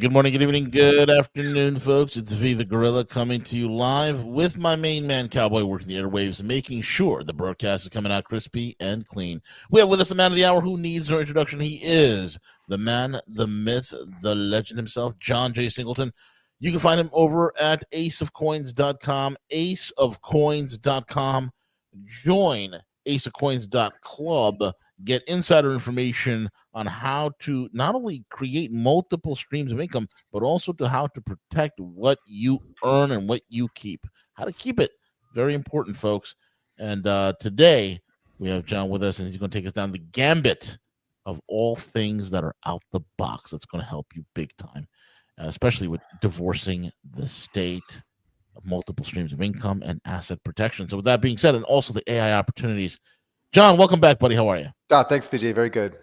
good morning, good evening, good afternoon, folks. It's V the Gorilla coming to you live with my main man, Cowboy, working the airwaves, making sure the broadcast is coming out crispy and clean. We have with us the man of the hour who needs no introduction. He is the man, the myth, the legend himself, John Jay Singleton. You can find him over at aceofcoins.com, aceofcoins.com. Join aceofcoins.club. Get insider information on how to not only create multiple streams of income, but also to how to protect what you earn and what you keep. How to keep it. Very important, folks. And today we have John with us, and he's going to take us down the gambit of all things that are out the box. That's going to help you big time, especially with divorcing the state of multiple streams of income and asset protection. So with that being said, and also the AI opportunities, John, welcome back, buddy. How are you? Thanks, PJ. Very good.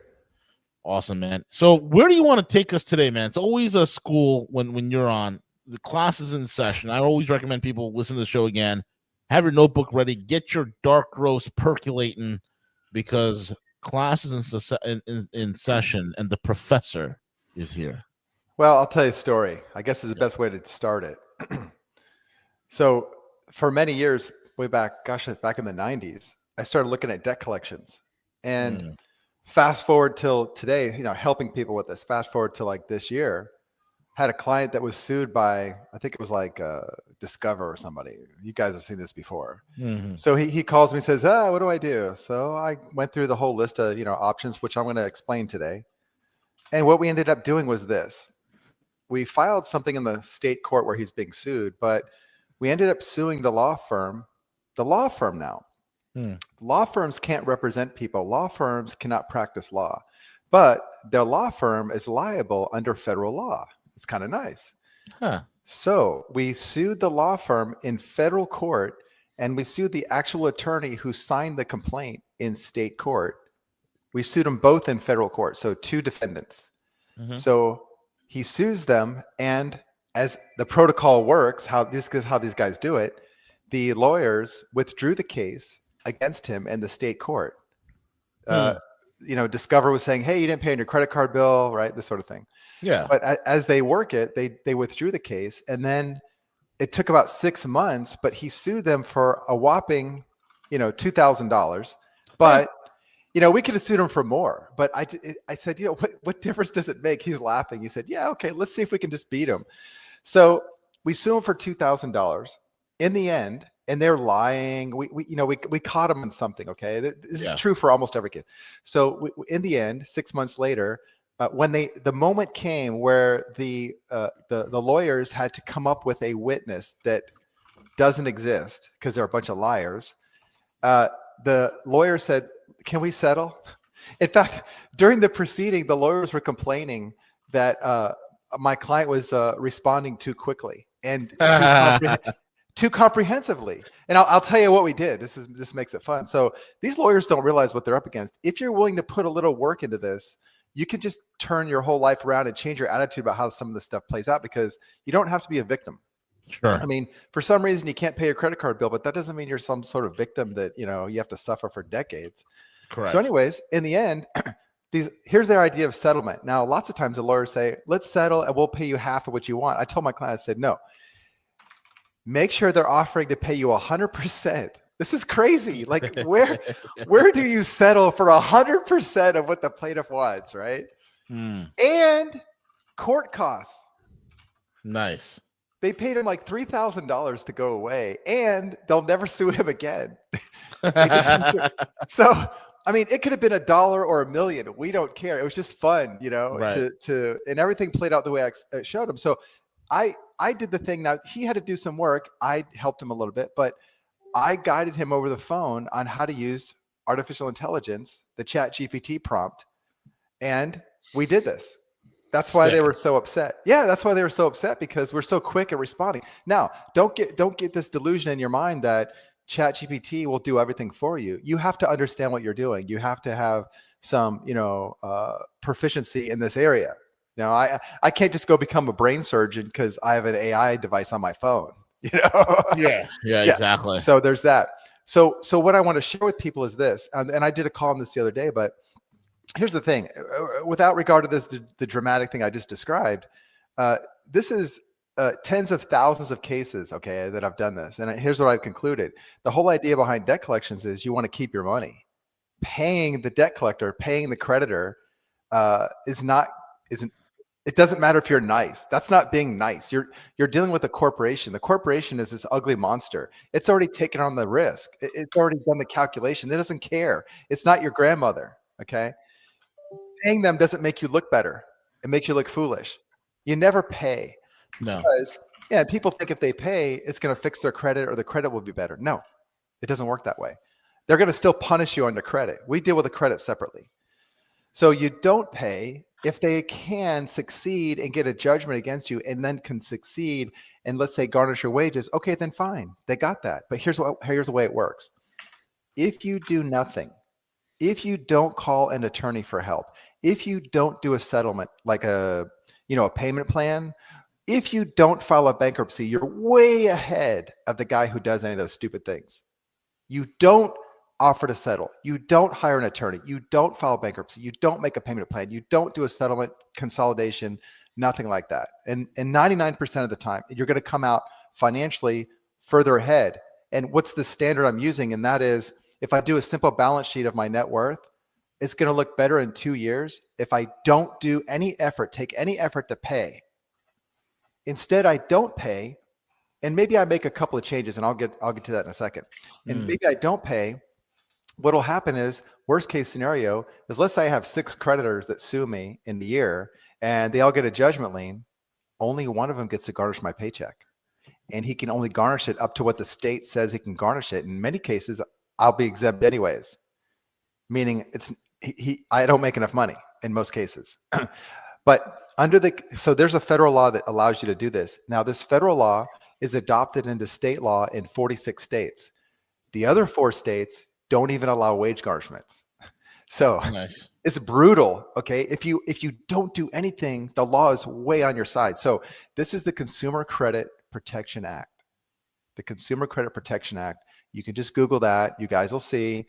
Awesome, man. So where do you want to take us today, man? It's always a school when you're on. The class is in session. I always recommend people listen to the show again. Have your notebook ready. Get your dark roast percolating because class is in session and the professor is here. Well, I'll tell you a story. I guess is the best way to start it. So for many years, way back, back in the 90s, I started looking at debt collections, and fast forward till today, helping people with this. Fast forward to like this year, had a client that was sued by, I think it was like Discover or somebody. You guys have seen this before. Mm-hmm. So he calls me and says, what do I do? So I went through the whole list of, options, which I'm going to explain today. And what we ended up doing was this. We filed something in the state court where he's being sued, but we ended up suing the law firm now. Law firms can't represent people. Law firms cannot practice law, but their law firm is liable under federal law. It's kind of nice. So we sued the law firm in federal court, and we sued the actual attorney who signed the complaint in state court. We sued them both in federal court. So two defendants. Mm-hmm. So he sues them, and as the protocol works, how these guys do it, the lawyers withdrew the case against him in the state court. Discover was saying, hey, you didn't pay on your credit card bill, right? This sort of thing. Yeah. But as they work it, they withdrew the case, and then it took about 6 months, but he sued them for a whopping, $2,000. But, we could have sued him for more. But I said, what difference does it make? He's laughing. He said, yeah, okay, let's see if we can just beat him. So we sue him for $2,000. In the end, and they're lying. We caught them on something. Okay, this is true for almost every kid. So in the end, 6 months later, when the moment came where the lawyers had to come up with a witness that doesn't exist because they're a bunch of liars, the lawyer said, "Can we settle?" In fact, during the proceeding, the lawyers were complaining that my client was responding too quickly and too comprehensively. And I'll tell you what we did. This makes it fun. So these lawyers don't realize what they're up against. If you're willing to put a little work into this, you can just turn your whole life around and change your attitude about how some of this stuff plays out, because you don't have to be a victim. Sure. I mean, for some reason you can't pay your credit card bill, but that doesn't mean you're some sort of victim that, you have to suffer for decades. Correct. So anyways, in the end, here's their idea of settlement. Now, lots of times the lawyers say, let's settle and we'll pay you half of what you want. I told my client, I said, no. Make sure they're offering to pay you 100%. This is crazy. Like, where do you settle for 100% of what the plaintiff wants, right? And court costs. Nice. They paid him like $3,000 to go away, and they'll never sue him again. So, I mean, it could have been $1 or $1 million. We don't care. It was just fun, right. And everything played out the way I showed him. So I did the thing. Now he had to do some work. I helped him a little bit, but I guided him over the phone on how to use artificial intelligence, the ChatGPT prompt. And we did this. That's why they were so upset. Yeah, that's why they were so upset, because we're so quick at responding. Now, don't get this delusion in your mind that ChatGPT will do everything for you. You have to understand what you're doing. You have to have some, proficiency in this area. Now, I can't just go become a brain surgeon because I have an AI device on my phone. Yeah, exactly. So there's that. So what I want to share with people is this, and I did a call on this the other day, but here's the thing. Without regard to this, the dramatic thing I just described, This is tens of thousands of cases, okay, that I've done this. And here's what I've concluded. The whole idea behind debt collections is you want to keep your money. Paying the debt collector, paying the creditor isn't it doesn't matter if you're nice. That's not being nice. You're dealing with a corporation. The corporation is this ugly monster. It's already taken on the risk. It's already done the calculation. It doesn't care. It's not your grandmother, okay? Paying them doesn't make you look better. It makes you look foolish. You never pay. No. Because, people think if they pay, it's going to fix their credit or the credit will be better. No, it doesn't work that way. They're going to still punish you under credit. We deal with the credit separately. So you don't pay. If they can succeed and get a judgment against you and then can succeed and let's say garnish your wages, okay, then fine. They got that. But here's the way it works. If you do nothing, if you don't call an attorney for help, if you don't do a settlement like a payment plan, if you don't file a bankruptcy, you're way ahead of the guy who does any of those stupid things. You don't offer to settle. You don't hire an attorney. You don't file bankruptcy. You don't make a payment plan. You don't do a settlement consolidation, nothing like that. And 99% of the time, you're going to come out financially further ahead. And what's the standard I'm using? And that is, if I do a simple balance sheet of my net worth, it's going to look better in 2 years if I don't do any effort, take any effort to pay. Instead, I don't pay, and maybe I make a couple of changes, and I'll get to that in a second. And maybe I don't pay. What will happen is, worst case scenario is, let's say I have 6 creditors that sue me in the year, and they all get a judgment lien. Only one of them gets to garnish my paycheck, and he can only garnish it up to what the state says he can garnish it. In many cases, I'll be exempt anyways, meaning I don't make enough money in most cases. But so there's a federal law that allows you to do this. Now, this federal law is adopted into state law in 46 states. The other 4 states don't even allow wage garnishments. So nice. It's brutal. Okay. If you don't do anything, the law is way on your side. So this is the Consumer Credit Protection Act. The Consumer Credit Protection Act. You can just Google that. You guys will see.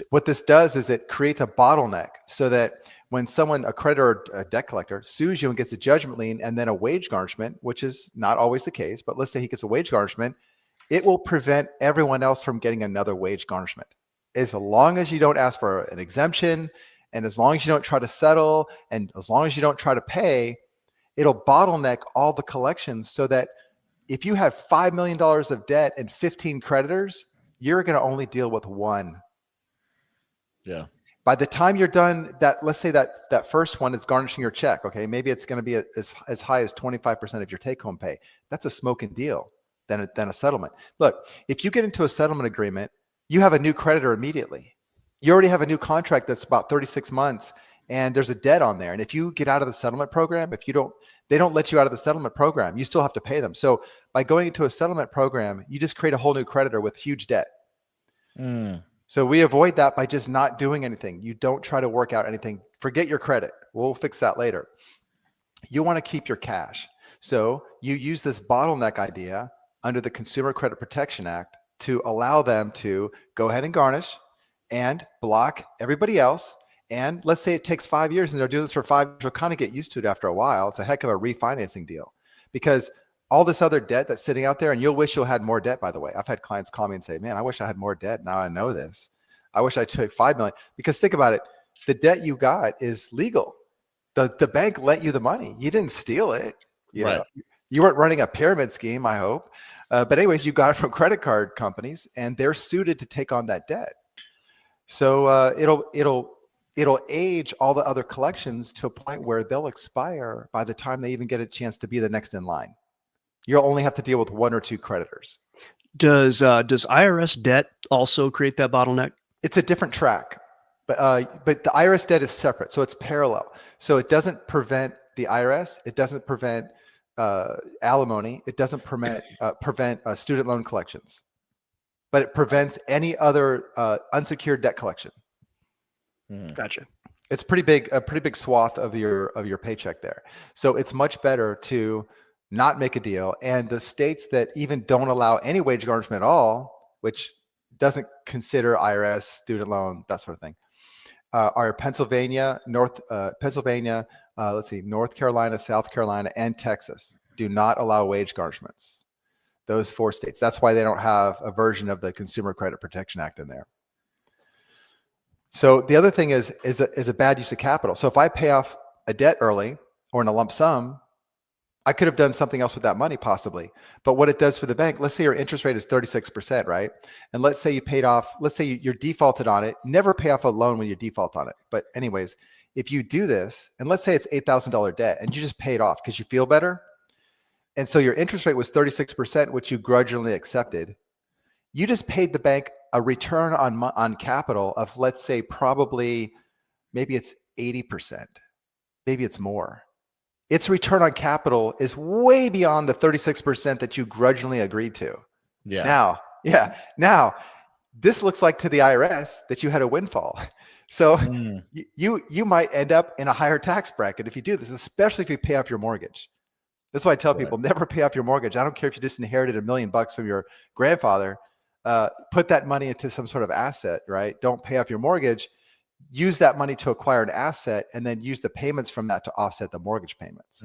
What this does is it creates a bottleneck so that when a creditor or a debt collector sues you and gets a judgment lien and then a wage garnishment, which is not always the case, but let's say he gets a wage garnishment, it will prevent everyone else from getting another wage garnishment. As long as you don't ask for an exemption, and as long as you don't try to settle, and as long as you don't try to pay, it'll bottleneck all the collections so that if you have $5 million of debt and 15 creditors, you're going to only deal with one. Yeah. By the time you're done, let's say that first one is garnishing your check. Okay, maybe it's going to be as high as 25% of your take-home pay. That's a smoking deal than a settlement. Look, if you get into a settlement agreement, you have a new creditor immediately. You already have a new contract that's about 36 months, and there's a debt on there. And if you get out of the settlement program, they don't let you out of the settlement program. You still have to pay them. So by going into a settlement program, you just create a whole new creditor with huge debt. So we avoid that by just not doing anything. You don't try to work out anything. Forget your credit. We'll fix that later. You want to keep your cash. So you use this bottleneck idea under the Consumer Credit Protection Act to allow them to go ahead and garnish and block everybody else. And let's say it takes 5 years and they're doing this for 5 years. You'll kind of get used to it after a while. It's a heck of a refinancing deal because all this other debt that's sitting out there, and you'll wish you had more debt, by the way. I've had clients call me and say, man, I wish I had more debt. Now I know this. I wish I took $5 million. Because think about it. The debt you got is legal. The bank lent you the money. You didn't steal it. You know? You weren't running a pyramid scheme, I hope. But anyways, you got it from credit card companies, and they're suited to take on that debt. So it'll age all the other collections to a point where they'll expire by the time they even get a chance to be the next in line. You'll only have to deal with 1 or 2 creditors. Does IRS debt also create that bottleneck? It's a different track, but the IRS debt is separate, so it's parallel. So it doesn't prevent the IRS. It doesn't prevent alimony. It doesn't prevent student loan collections, but it prevents any other unsecured debt collection. Gotcha. It's a pretty big swath of your paycheck there. So it's much better to not make a deal. And the states that even don't allow any wage garnishment at all, which doesn't consider IRS, student loan, that sort of thing, are Pennsylvania, let's see, North Carolina, South Carolina, and Texas do not allow wage garnishments. Those 4 states. That's why they don't have a version of the Consumer Credit Protection Act in there. So the other thing is a bad use of capital. So if I pay off a debt early or in a lump sum, I could have done something else with that money possibly. But what it does for the bank, let's say your interest rate is 36%, right? And let's say you paid off, let's say you're defaulted on it. Never pay off a loan when you default on it. But anyways, if you do this, and let's say it's $8,000 debt and you just pay it off because you feel better. And so your interest rate was 36%, which you grudgingly accepted. You just paid the bank a return on capital of, let's say, probably, maybe it's 80%. Maybe it's more. Its return on capital is way beyond the 36% that you grudgingly agreed to. Yeah. Now, this looks like to the IRS that you had a windfall. So you might end up in a higher tax bracket if you do this, especially if you pay off your mortgage. That's why I tell people, never pay off your mortgage. I don't care if you just inherited $1 million from your grandfather. Put that money into some sort of asset, right? Don't pay off your mortgage. Use that money to acquire an asset and then use the payments from that to offset the mortgage payments.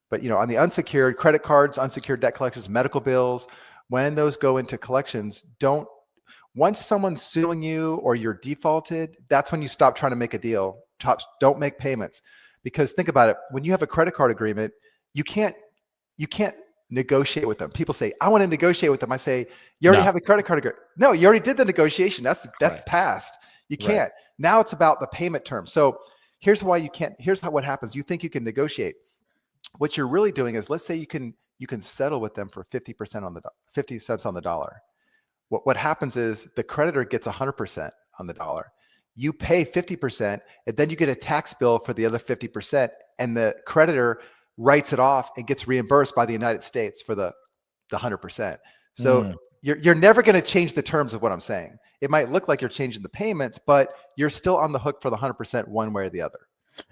But on the unsecured credit cards, unsecured debt collections, medical bills, when those go into collections, once someone's suing you or you're defaulted, that's when you stop trying to make a deal. Don't make payments. Because think about it, when you have a credit card agreement, you can't negotiate with them. People say, I want to negotiate with them. I say, you already have the credit card agreement. No, you already did the negotiation. That's past. You can't. Right. Now it's about the payment term. So here's why you can't. Here's what happens. You think you can negotiate. What you're really doing is, let's say you can settle with them for 50 cents on the dollar. What happens is the creditor gets 100% on the dollar. You pay 50%, and then you get a tax bill for the other 50%, and the creditor writes it off and gets reimbursed by the United States for the 100%. So you're never going to change the terms of what I'm saying. It might look like you're changing the payments, but you're still on the hook for the 100% one way or the other.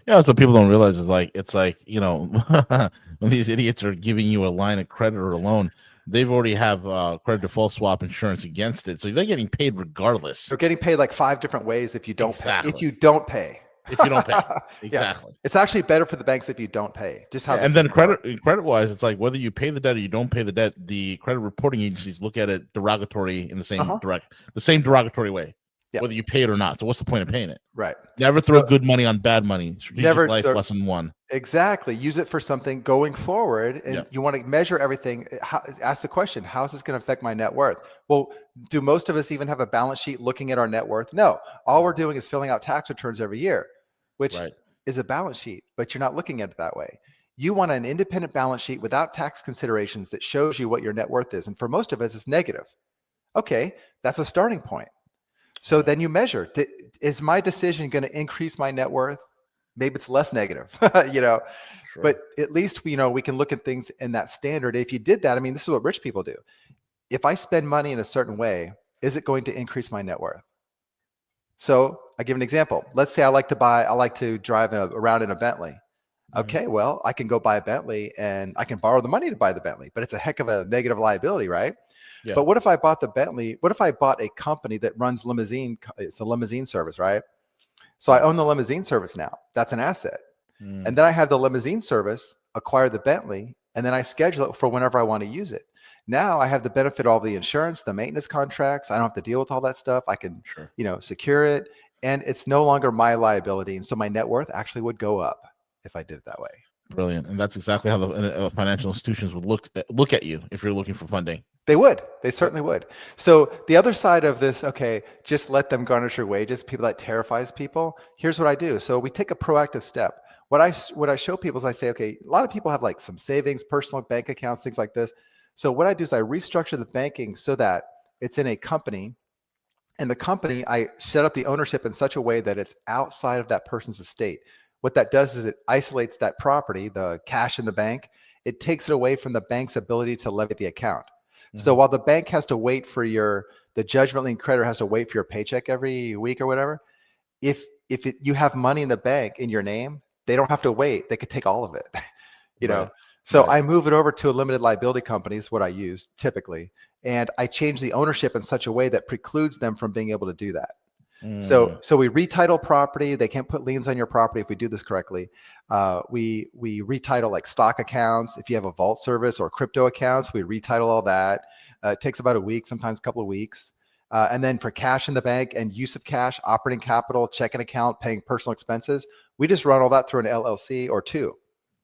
Yeah, that's what people don't realize. It's like when these idiots are giving you a line of credit or a loan, they've already have credit default swap insurance against it, so they're getting paid regardless. They're getting paid like 5 different ways if you don't pay. If you don't pay. Exactly. It's actually better for the banks if you don't pay. Just how. And then credit wise, it's like whether you pay the debt or you don't pay the debt, the credit reporting agencies look at it derogatory in the same derogatory way. Yeah. Whether you pay it or not. So what's the point of paying it? Right. Never throw good money on bad money. Strategic life lesson 1. Exactly. Use it for something going forward. And you want to measure everything. Ask the question, how is this going to affect my net worth? Well, do most of us even have a balance sheet looking at our net worth? No. All we're doing is filling out tax returns every year, which is a balance sheet, but you're not looking at it that way. You want an independent balance sheet without tax considerations that shows you what your net worth is. And for most of us, it's negative. Okay, that's a starting point. So then you measure, is my decision going to increase my net worth? Maybe it's less negative, Sure. But at least, we can look at things in that standard. If you did that, this is what rich people do. If I spend money in a certain way, is it going to increase my net worth? So I give an example. Let's say I like to drive around in a Bentley. Okay, well, I can go buy a Bentley and I can borrow the money to buy the Bentley, but it's a heck of a negative liability, right? Yeah. But what if I bought the Bentley? What if I bought a company that runs limousine? It's a limousine service, right? So I own the limousine service now. That's an asset. And then I have the limousine service acquire the Bentley, and then I schedule it for whenever I want to use it. Now I have the benefit of all the insurance, the maintenance contracts. I don't have to deal with all that stuff. I can, secure it, and it's no longer my liability. And so my net worth actually would go up if I did it that way. Brilliant. And that's exactly how the financial institutions would look at you if you're looking for funding. They would. They certainly would. So the other side of this, just let them garnish your wages, people that terrifies people. Here's what I do. So we take a proactive step. What I show people is I say, a lot of people have like some savings, personal bank accounts, things like this. So what I do is I restructure the banking so that it's in a company, and the company, I set up the ownership in such a way that it's outside of that person's estate. What that does is it isolates that property, the cash in the bank. It takes it away from the bank's ability to levy the account. So while the bank has to wait for the judgment lien creditor has to wait for your paycheck every week or whatever, if you have money in the bank in your name, they don't have to wait. They could take all of it, So I move it over to a limited liability company is what I use typically. And I change the ownership in such a way that precludes them from being able to do that. So we retitle property. They can't put liens on your property if we do this correctly. We retitle like stock accounts. If you have a vault service or crypto accounts, we retitle all that. It takes about a week, sometimes a couple of weeks. And then for cash in the bank and use of cash, operating capital, checking account, paying personal expenses, we just run all that through an LLC or two.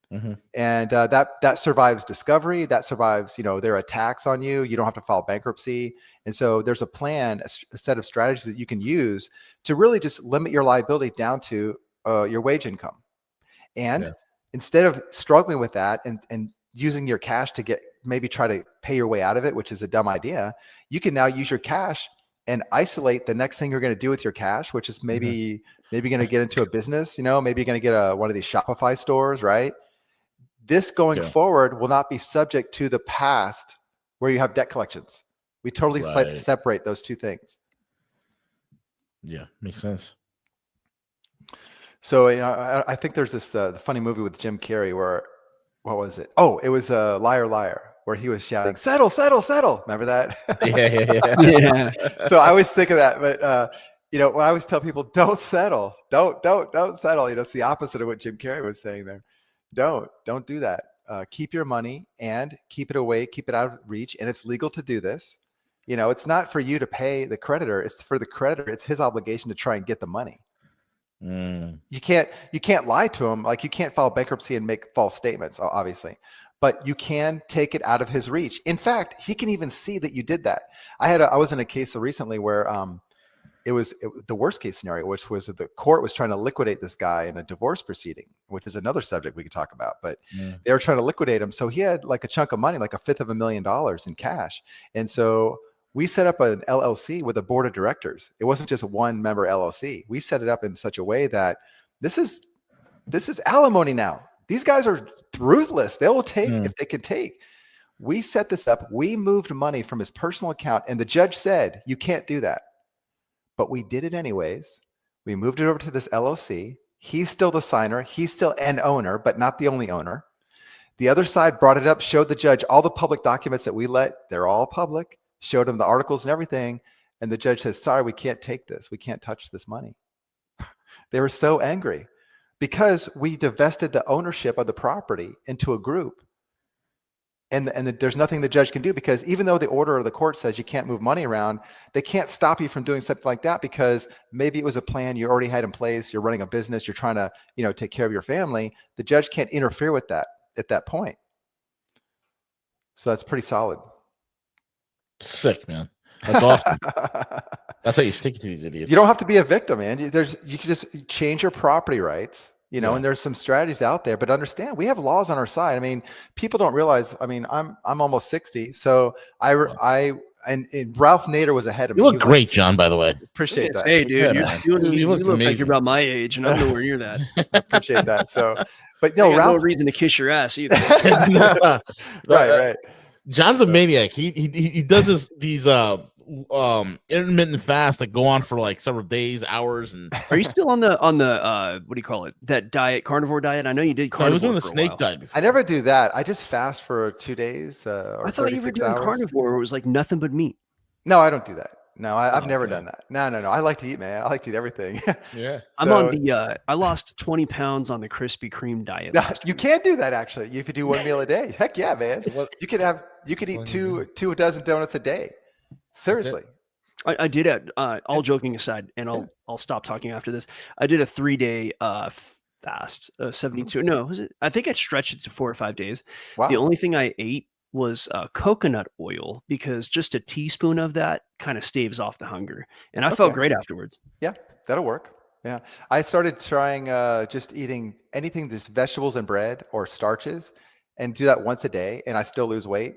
And that survives discovery. That survives, there are attacks on you. You don't have to file bankruptcy. And so there's a plan, a set of strategies that you can use to really just limit your liability down to your wage income. And instead of struggling with that and using your cash to maybe try to pay your way out of it, which is a dumb idea, you can now use your cash and isolate the next thing you're going to do with your cash, which is maybe going to get into a business, maybe you're going to get one of these Shopify stores, right? This going forward will not be subject to the past where you have debt collections. We totally separate those two things. Yeah, makes sense. So, I think there's this funny movie with Jim Carrey where, what was it? Oh, it was Liar, Liar, where he was shouting, settle, settle, settle. Remember that? Yeah. So I always think of that. But, when I always tell people, don't settle. Don't settle. It's the opposite of what Jim Carrey was saying there. Don't do that. Keep your money and keep it away, keep it out of reach. And it's legal to do this. It's not for you to pay the creditor. It's for the creditor. It's his obligation to try and get the money. You can't lie to him. Like, you can't file bankruptcy and make false statements, obviously, but you can take it out of his reach. In fact, he can even see that you did that. I was in a case recently where, it was the worst case scenario, which was the court was trying to liquidate this guy in a divorce proceeding, which is another subject we could talk about, but they were trying to liquidate him. So he had like a chunk of money, like $500,000 in cash. And so we set up an LLC with a board of directors. It wasn't just one member LLC. We set it up in such a way that this is alimony now. These guys are ruthless. They will take if they can take. We set this up. We moved money from his personal account, and the judge said, you can't do that. But we did it anyways. We moved it over to this LLC. He's still the signer. He's still an owner, but not the only owner. The other side brought it up, showed the judge all the public documents that we they're all public, showed him the articles and everything. And the judge says, sorry, we can't take this. We can't touch this money. They were so angry because we divested the ownership of the property into a group. And there's nothing the judge can do, because even though the order of the court says you can't move money around, they can't stop you from doing something like that, because maybe it was a plan you already had in place. You're running a business. You're trying to, take care of your family. The judge can't interfere with that at that point. So that's pretty solid. Sick, man. That's awesome. That's how you stick to these idiots. You don't have to be a victim, man. You can just change your property rights. And there's some strategies out there, but understand we have laws on our side. I mean, people don't realize, I'm almost 60. So and Ralph Nader was ahead of me. You look great, John, by the way. Appreciate that. Hey, dude, you look amazing. like you're about my age, and I'm nowhere near that. Appreciate that. So, but Ralph, Ralph, no reason to kiss your ass either. right. John's a maniac. He does these intermittent fasts that go on for like several days, hours. And are you still on the what do you call it? That diet, carnivore diet? I know you did carnivore. I was doing the snake diet before. I never do that. I just fast for 2 days or I thought you were doing carnivore where it was like nothing but meat. No, I don't do that. No, I've never done that. No. I like to eat, man. I like to eat everything. Yeah. I'm on the I lost 20 pounds on the Krispy Kreme diet. You can't do that, actually. You could do 1 meal a day. Heck yeah, man. You could eat two dozen donuts a day. Seriously. I did it. All joking aside, and I'll stop talking after this. I did a 3-day fast, 72. No, was it? I think I stretched it to 4 or 5 days. Wow. The only thing I ate was coconut oil, because just a teaspoon of that kind of staves off the hunger, and I felt great afterwards. Yeah, that'll work. Yeah, I started trying just eating anything, just vegetables and bread or starches, and do that once a day, and I still lose weight.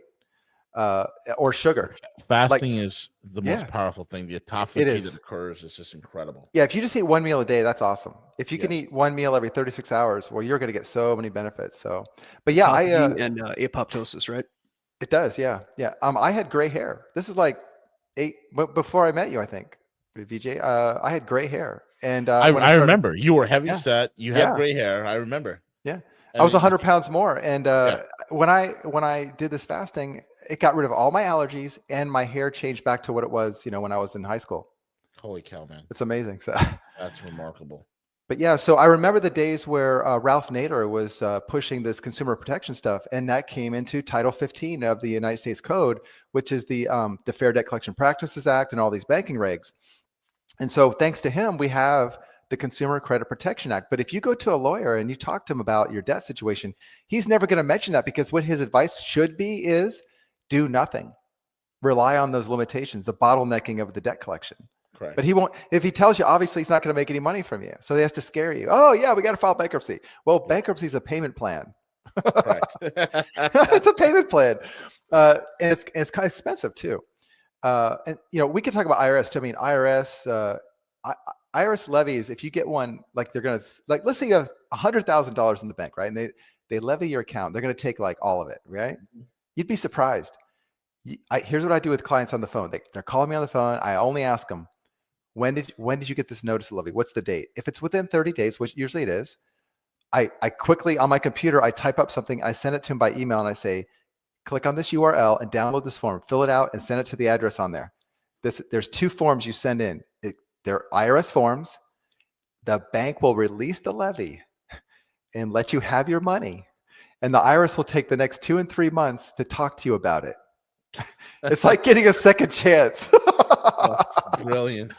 Or sugar. Fasting is the most powerful thing. The autophagy that occurs is just incredible. Yeah, if you just eat 1 meal a day, that's awesome. If you can eat 1 meal every 36 hours, well, you're going to get so many benefits. So, but yeah, and apoptosis, right? It does, yeah. I had gray hair. This is like before I met you, I think, VJ. I had gray hair, and I remember you were heavy set. You had gray hair. I remember. Yeah, I was 100 pounds more, and when I did this fasting, it got rid of all my allergies, and my hair changed back to what it was, when I was in high school. Holy cow, man. It's amazing. So that's remarkable. But yeah, so I remember the days where Ralph Nader was pushing this consumer protection stuff, and that came into Title 15 of the United States Code, which is the Fair Debt Collection Practices Act and all these banking regs. And so thanks to him, we have the Consumer Credit Protection Act. But if you go to a lawyer and you talk to him about your debt situation, he's never going to mention that, because what his advice should be is do nothing. Rely on those limitations, the bottlenecking of the debt collection. Correct. But he won't, if he tells you, obviously he's not going to make any money from you. So he has to scare you. Oh yeah, we got to file bankruptcy. Well, bankruptcy is a payment plan. Correct. It's a payment plan. And it's kind of expensive too. And we could talk about IRS too. I mean, IRS levies, if you get one, like they're going to, like, let's say you have $100,000 in the bank, right? And they levy your account. They're going to take like all of it, right? You'd be surprised. Here's what I do with clients on the phone. They're calling me on the phone. I only ask them, when did you get this notice of levy? What's the date? If it's within 30 days, which usually it is, I quickly on my computer, I type up something, I send it to him by email, and I say, click on this URL and download this form, fill it out, and send it to the address on there. There's 2 forms you send in. They're IRS forms. The bank will release the levy and let you have your money. And the IRS will take the next 2 and 3 months to talk to you about it. It's like getting a second chance. Brilliant.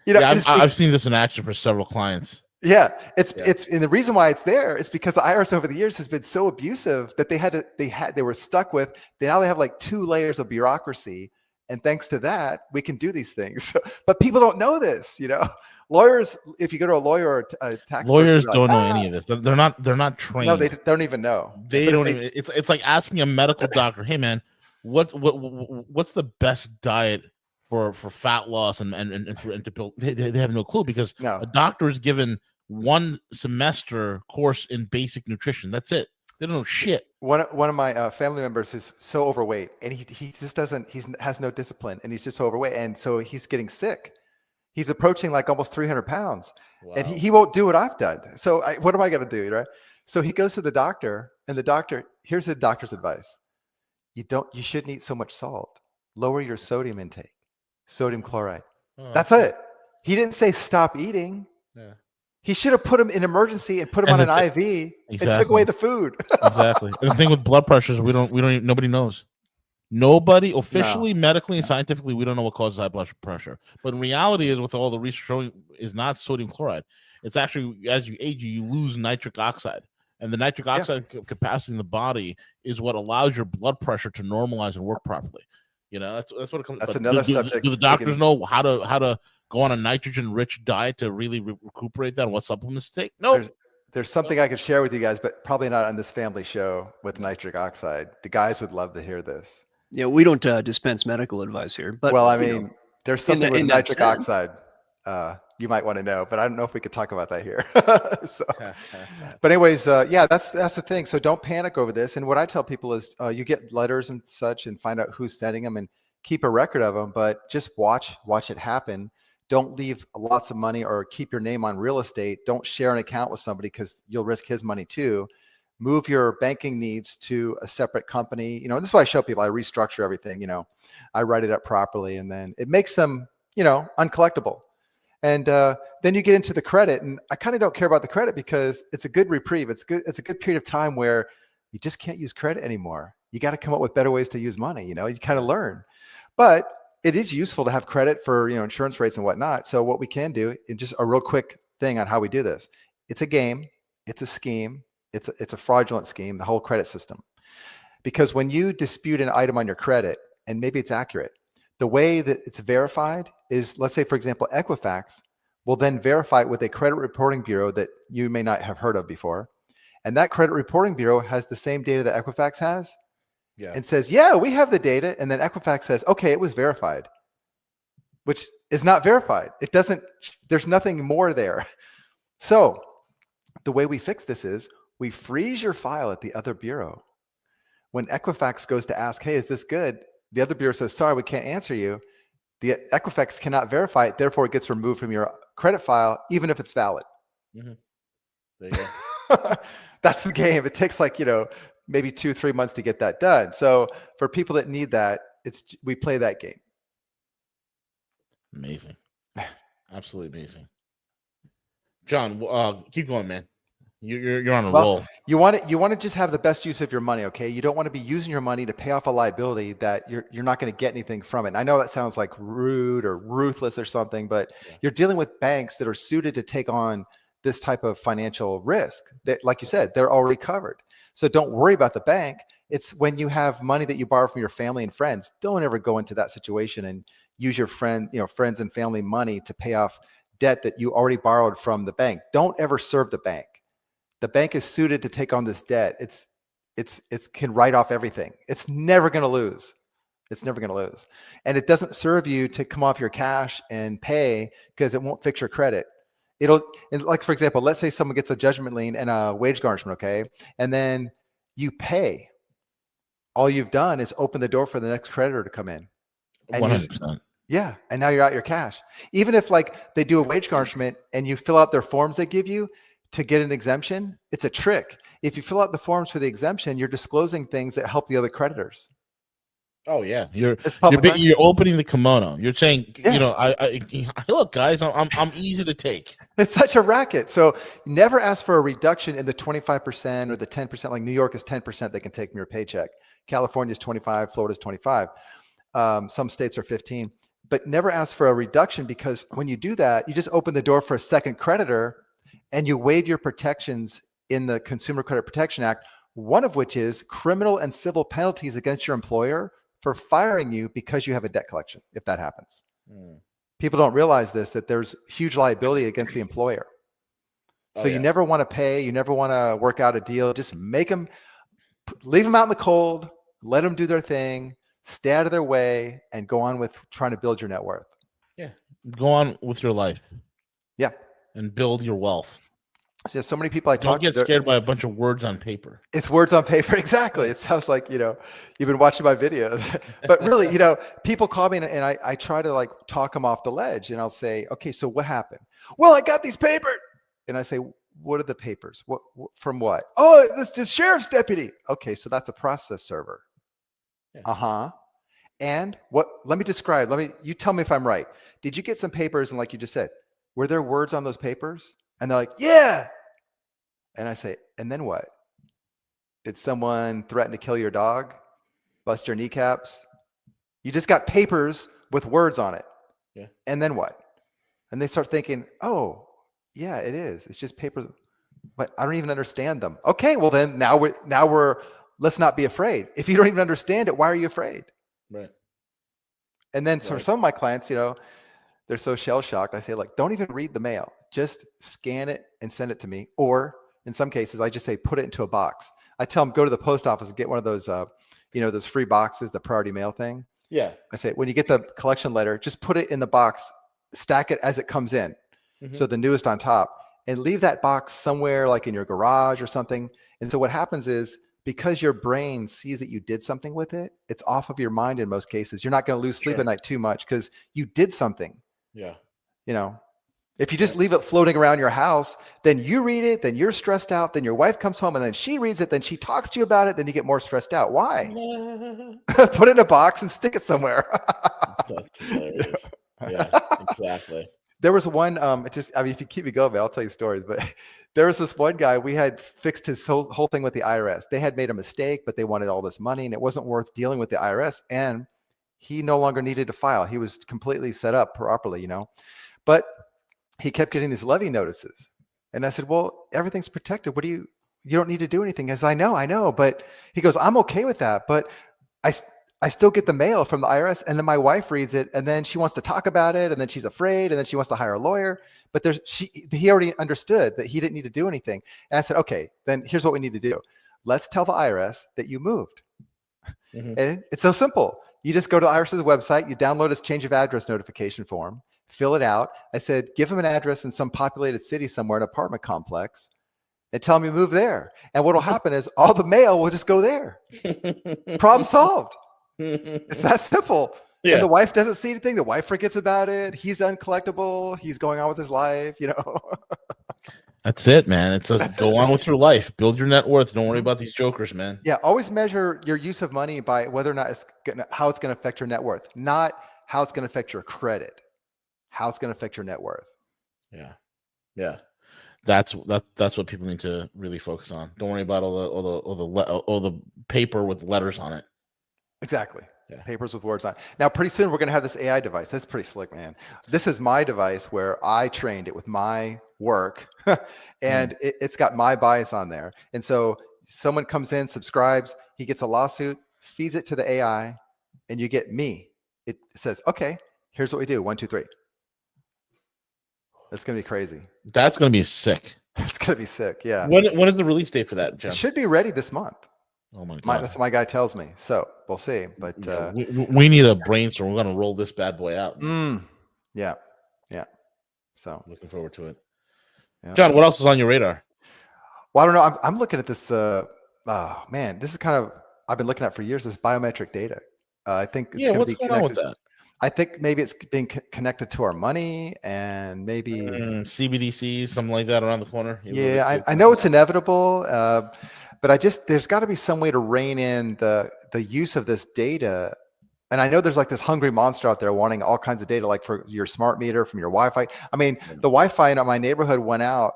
I've seen this in action for several clients. Yeah, it's and the reason why it's there is because the IRS over the years has been so abusive that they were stuck with. Now they have like 2 layers of bureaucracy, and thanks to that, we can do these things. But people don't know this. Lawyers. If you go to a lawyer or a tax lawyers don't know any of this. They're not trained. No, they don't even know. They don't even. It's like asking a medical doctor, "Hey, man, what's the best diet for fat loss and to build?" They have no clue, because a doctor is given 1 semester course in basic nutrition. That's it. They don't know shit. One of my family members is so overweight, and he just has no discipline, and he's just so overweight, and so he's getting sick. He's approaching like almost 300 pounds, wow. And he won't do what I've done. So what am I going to do, right? So he goes to the doctor, and here's the doctor's advice: you shouldn't eat so much salt. Lower your sodium intake, sodium chloride. Oh, that's it. He didn't say stop eating. Yeah. He should have put him in emergency and put him on an IV and took away the food. Exactly. And the thing with blood pressures, nobody knows. Nobody officially, medically, and scientifically, we don't know what causes high blood pressure. But in reality, is with all the research showing, is not sodium chloride. It's actually, as you age, you lose nitric oxide. And the nitric oxide capacity in the body is what allows your blood pressure to normalize and work properly. That's what it comes. That's another subject. Do the doctors know how to go on a nitrogen-rich diet to really recuperate that? And what supplements to take? No. There's something I could share with you guys, but probably not on this family show with nitric oxide. The guys would love to hear this. Yeah, we don't dispense medical advice here. But well, I mean, there's something with nitric oxide. You might want to know, but I don't know if we could talk about that here. But anyways, that's the thing. So don't panic over this. And what I tell people is, you get letters and such, and find out who's sending them, and keep a record of them. But just watch it happen. Don't leave lots of money or keep your name on real estate. Don't share an account with somebody, because you'll risk his money too. Move your banking needs to a separate company. This is why I show people. I restructure everything. I write it up properly, and then it makes them, uncollectible. And then you get into the credit, and I kind of don't care about the credit, because it's a good reprieve. It's a good period of time where you just can't use credit anymore. You got to come up with better ways to use money. You kind of learn, but it is useful to have credit for, insurance rates and whatnot. So what we can do, and just a real quick thing on how we do this. It's a game. It's a scheme. It's a fraudulent scheme, the whole credit system. Because when you dispute an item on your credit, and maybe it's accurate, the way that it's verified is, let's say, for example, Equifax will then verify it with a credit reporting bureau that you may not have heard of before. And that credit reporting bureau has the same data that Equifax has, and says, yeah, we have the data. And then Equifax says, okay, it was verified, which is not verified. There's nothing more there. So the way we fix this is we freeze your file at the other bureau. When Equifax goes to ask, hey, is this good? The other bureau says, sorry, we can't answer you. The Equifax cannot verify it. Therefore, it gets removed from your credit file, even if it's valid. Mm-hmm. There you go. That's the game. It takes maybe 2-3 months to get that done. So for people that need that, we play that game. Amazing. Absolutely amazing. John, keep going, man. You're on a roll. You want to just have the best use of your money, okay? You don't want to be using your money to pay off a liability that you're not going to get anything from it. And I know that sounds like rude or ruthless or something, but you're dealing with banks that are suited to take on this type of financial risk that, like you said, they're already covered. So don't worry about the bank. It's when you have money that you borrow from your family and friends, don't ever go into that situation and use your friends and family money to pay off debt that you already borrowed from the bank. Don't ever serve the bank. The bank is suited to take on this debt. It can write off everything. It's never going to lose. It's never going to lose. And it doesn't serve you to come off your cash and pay because it won't fix your credit. Like, for example, let's say someone gets a judgment lien and a wage garnishment, okay? And then you pay. All you've done is open the door for the next creditor to come in. And 100%. Yeah. And now you're out your cash. Even if like they do a wage garnishment and you fill out their forms they give you to get an exemption, it's a trick. If you fill out the forms for the exemption, you're disclosing things that help the other creditors. Oh yeah, you're opening the kimono. You're saying, I look, guys, I'm easy to take. It's such a racket. So never ask for a reduction in the 25% or the 10%. Like New York is 10% they can take from your paycheck. California is 25. Florida is 25. Some states are 15. But never ask for a reduction, because when you do that, you just open the door for a second creditor and you waive your protections in the Consumer Credit Protection Act, one of which is criminal and civil penalties against your employer for firing you because you have a debt collection, if that happens. People don't realize this, that there's huge liability against the employer. So you never want to pay, you never want to work out a deal. Just leave them out in the cold, let them do their thing, stay out of their way, and go on with trying to build your net worth. Yeah. Go on with your life. Yeah. And build your wealth. So many people I talk to. Don't get scared by a bunch of words on paper. It's words on paper. Exactly. It sounds like, you've been watching my videos, but really, people call me and I try to like talk them off the ledge, and I'll say, okay, so what happened? Well, I got these papers. And I say, what are the papers? What from what? Oh, this sheriff's deputy. Okay. So that's a process server. Yeah. And what, let me describe, you tell me if I'm right. Did you get some papers? And like you just said, were there words on those papers? And they're like, yeah. And I say, and then what? Did someone threaten to kill your dog? Bust your kneecaps? You just got papers with words on it. Yeah. And then what? And they start thinking, oh, yeah, it is. It's just paper, but I don't even understand them. Okay, well then now we're let's not be afraid. If you don't even understand it, why are you afraid? Right. And then for some of my clients, they're so shell shocked. I say, like, don't even read the mail. Just scan it and send it to me. Or in some cases, I just say, put it into a box. I tell them, go to the post office and get one of those, those free boxes, the priority mail thing. Yeah. I say, when you get the collection letter, just put it in the box, stack it as it comes in. Mm-hmm. So the newest on top, and leave that box somewhere like in your garage or something. And so what happens is, because your brain sees that you did something with it, it's off of your mind in most cases. You're not going to lose sleep at night too much because you did something. Yeah. If you just leave it floating around your house, then you read it, then you're stressed out, then your wife comes home and then she reads it, then she talks to you about it, then you get more stressed out. Why? Put it in a box and stick it somewhere. Yeah, exactly. There was one, if you keep me going, man, I'll tell you stories, but there was this one guy, we had fixed his whole thing with the IRS. They had made a mistake, but they wanted all this money and it wasn't worth dealing with the IRS. And he no longer needed to file. He was completely set up properly, but he kept getting these levy notices. And I said, well, everything's protected. You don't need to do anything. As I know, but he goes, I'm okay with that. But I still get the mail from the IRS, and then my wife reads it, and then she wants to talk about it, and then she's afraid, and then she wants to hire a lawyer. But he already understood that he didn't need to do anything. And I said, okay, then here's what we need to do. Let's tell the IRS that you moved. Mm-hmm. And it's so simple. You just go to the IRS's website, you download his change of address notification form, fill it out. I said, give him an address in some populated city somewhere, an apartment complex, and tell him you move there. And what will happen is all the mail will just go there. Problem solved. It's that simple. Yeah. And the wife doesn't see anything. The wife forgets about it. He's uncollectible. He's going on with his life, That's it, man. It's just go on with your life. Build your net worth. Don't worry about these jokers, man. Yeah. Always measure your use of money by whether or not how it's going to affect your net worth, not how it's going to affect your credit. how it's going to affect your net worth. Yeah. That's what people need to really focus on. Don't worry about all the paper with letters on it. Exactly. Yeah. Papers with words on it. Now, pretty soon we're going to have this AI device. That's pretty slick, man. This is my device where I trained it with my work, and it's got my bias on there. And so someone comes in, subscribes, he gets a lawsuit, feeds it to the AI, and you get me. It says, okay, here's what we do. 1, 2, 3. That's going to be crazy. That's going to be sick. It's going to be sick. Yeah. When is the release date for that, Jim? It should be ready this month. Oh my God. That's what my guy tells me. So we'll see. But we need a brainstorm. We're going to roll this bad boy out. Yeah. So looking forward to it. Yeah. John, what else is on your radar? Well, I don't know. I'm looking at this. Man, this is kind of I've been looking at for years. This biometric data. I think it's what's going on with that? I think maybe it's being connected to our money and maybe CBDCs, something like that around the corner. Yeah, I know it's inevitable, but there's got to be some way to rein in the use of this data. And I know there's like this hungry monster out there wanting all kinds of data, like for your smart meter, from your Wi-Fi. I mean, the Wi-Fi in my neighborhood went out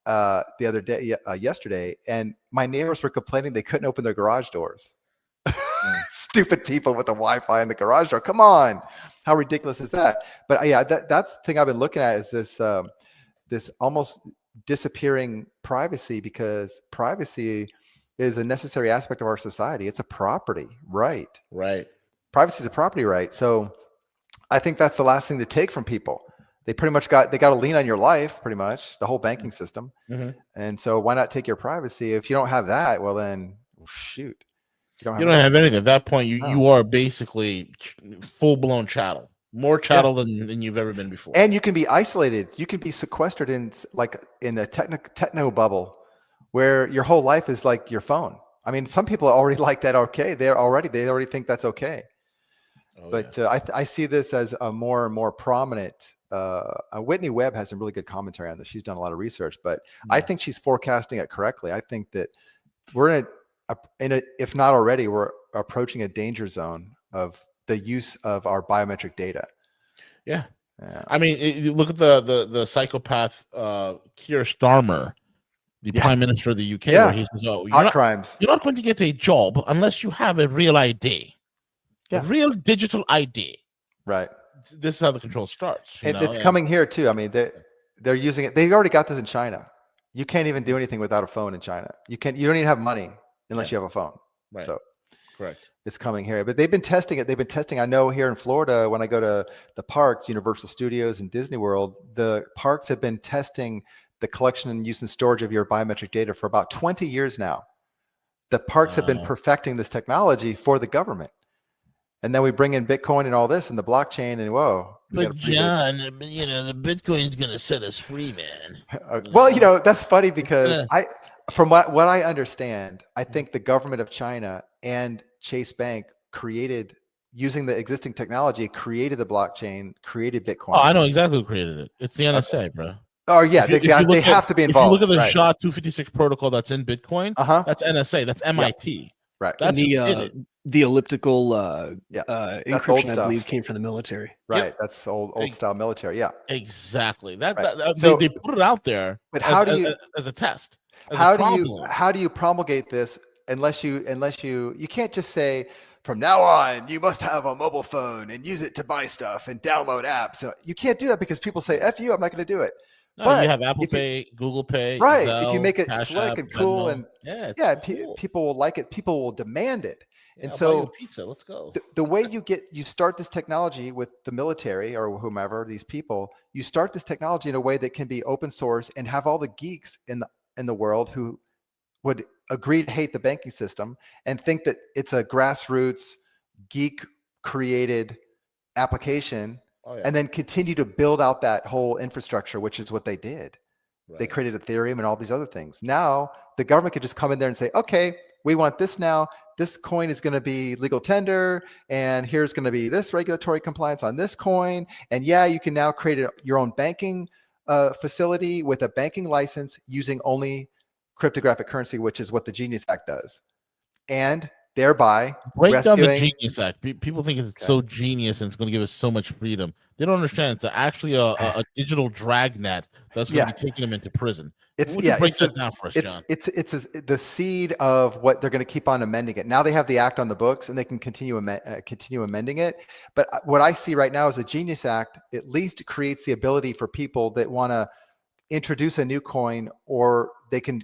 the other day, yesterday, and my neighbors were complaining they couldn't open their garage doors. Stupid people with the Wi-Fi in the garage door. Come on, how ridiculous is that? But yeah, that's the thing I've been looking at is this almost disappearing privacy, because privacy is a necessary aspect of our society. It's a property right. Privacy is a property right. So I think that's the last thing to take from people. They pretty much got to lean on your life, pretty much the whole banking system. And so why not take your privacy? If you don't have that, well then shoot. You don't have anything. At that point, you are basically full-blown chattel. More chattel than you've ever been before. And you can be isolated. You can be sequestered in a techno bubble where your whole life is like your phone. I mean, some people are already like that. Okay, they already think that's okay. I see this as a more and more prominent. Whitney Webb has some really good commentary on this. She's done a lot of research, but I think she's forecasting it correctly. I think that we're if not already, we're approaching a danger zone of the use of our biometric data. Yeah. I mean, you look at the psychopath Keir Starmer, the Prime Minister of the UK, where he says, "Oh, you're not going to get a job unless you have a real ID, a real digital ID." Right. This is how the control starts. It's coming here too. I mean, they're using it. They've already got this in China. You can't even do anything without a phone in China. You don't even have money unless you have a phone. Right. So correct. It's coming here, but they've been testing it. I know here in Florida, when I go to the parks, Universal Studios and Disney World, the parks have been testing the collection and use and storage of your biometric data for about 20 years now. The parks have been perfecting this technology for the government. And then we bring in Bitcoin and all this and the blockchain, and whoa. But John, the Bitcoin's going to set us free, man. Well, that's funny because from what I understand, I think the government of China and Chase Bank using the existing technology, created the blockchain, created Bitcoin. Oh, I know exactly who created it. It's the NSA, bro. Oh yeah, they have to be involved. If you look at the SHA-256 protocol that's in Bitcoin, that's NSA, that's MIT. Right. That's the elliptical encryption, I believe, came from the military. Right. That's old style military. Yeah. Exactly. They put it out there, but as a test? How do you promulgate this unless you can't just say from now on you must have a mobile phone and use it to buy stuff and download apps. So you can't do that because people say F you, I'm not going to do it. No, but you have Apple Pay, Google Pay, right? Zelle, if you make it Cash slick App, and cool, Venmo. and cool. People will like it. People will demand it. And I'll so buy you a pizza. Let's go. The way you start this technology with the military or whomever, these people, you start this technology in a way that can be open source and have all the geeks in the world who would agree to hate the banking system and think that it's a grassroots geek created application, and then continue to build out that whole infrastructure, which is what they did. Right. They created Ethereum and all these other things. Now the government could just come in there and say, okay, we want this now. This coin is going to be legal tender, and here's going to be this regulatory compliance on this coin. And you can now create your own banking facility with a banking license using only cryptographic currency, which is what the Genius Act does. And thereby break down the Genius Act. People think it's so genius and it's going to give us so much freedom. They don't understand it's actually a digital dragnet that's going to be taking them into prison. Break that down for us, John? It's the seed of what they're going to keep on amending it. Now they have the act on the books and they can continue amending it. But what I see right now is the Genius Act at least creates the ability for people that want to introduce a new coin, or they can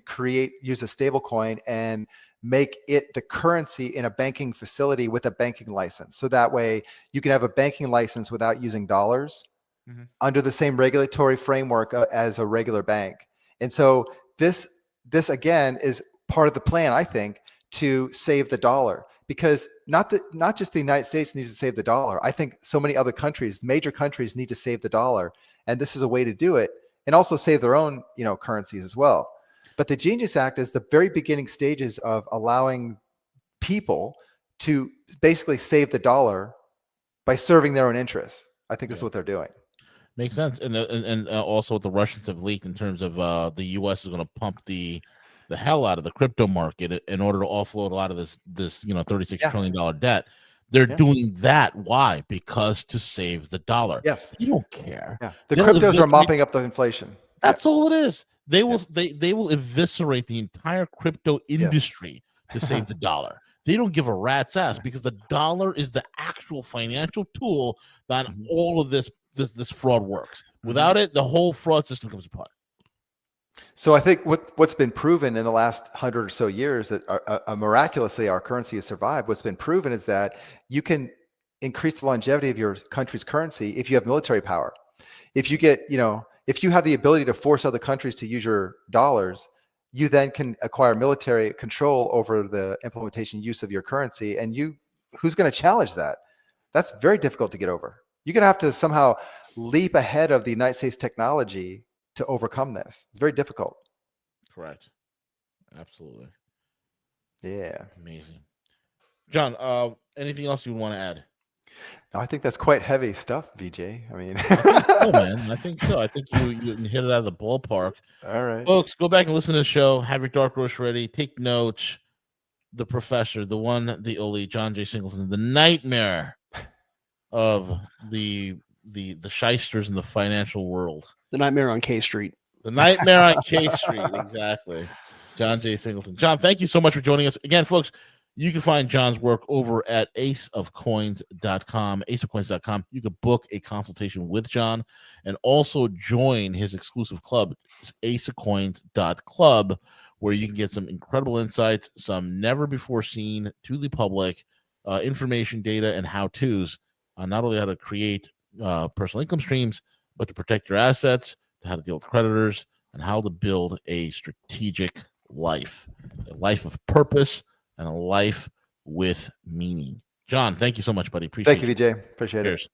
use a stable coin and make it the currency in a banking facility with a banking license. So that way you can have a banking license without using dollars under the same regulatory framework as a regular bank. And so this again is part of the plan, I think, to save the dollar, because not just the United States needs to save the dollar. I think so many other countries, major countries, need to save the dollar, and this is a way to do it, and also save their own, currencies as well. But the Genius Act is the very beginning stages of allowing people to basically save the dollar by serving their own interests. I think this is what they're doing. Makes sense. And also what the Russians have leaked in terms of the U.S. is going to pump the hell out of the crypto market in order to offload a lot of this $36 trillion debt. They're doing that. Why? Because to save the dollar. Yes. You don't care. Yeah. The cryptos are mopping up the inflation. That's all it is. They will eviscerate the entire crypto industry to save the dollar. They don't give a rat's ass, because the dollar is the actual financial tool that all of this fraud works. Without it, the whole fraud system comes apart. So I think what's been proven in the last 100 or so years that miraculously our currency has survived, what's been proven is that you can increase the longevity of your country's currency if you have military power. If you get, if you have the ability to force other countries to use your dollars, you then can acquire military control over the implementation use of your currency. And who's going to challenge that? That's very difficult to get over. You're going to have to somehow leap ahead of the United States technology to overcome this. It's very difficult. Correct. Absolutely. Yeah. Amazing. John, anything else you want to add? No, I think that's quite heavy stuff, VJ. I mean, I think so, man. I think so. I think you hit it out of the ballpark. All right. Folks, go back and listen to the show. Have your dark roast ready. Take notes. The professor, the one, the only, John Jay Singleton, the nightmare of the shysters in the financial world. The nightmare on K Street. The nightmare on K Street, exactly. John Jay Singleton. John, thank you so much for joining us. Again, folks, you can find John's work over at aceofcoins.com, aceofcoins.com. You can book a consultation with John and also join his exclusive club, aceofcoins.club, where you can get some incredible insights, some never before seen to the public information, data, and how-tos on not only how to create personal income streams, but to protect your assets, to how to deal with creditors, and how to build a strategic life, a life of purpose, and a life with meaning. John, thank you so much, buddy. Appreciate it. Thank you, VJ. Appreciate it. Cheers.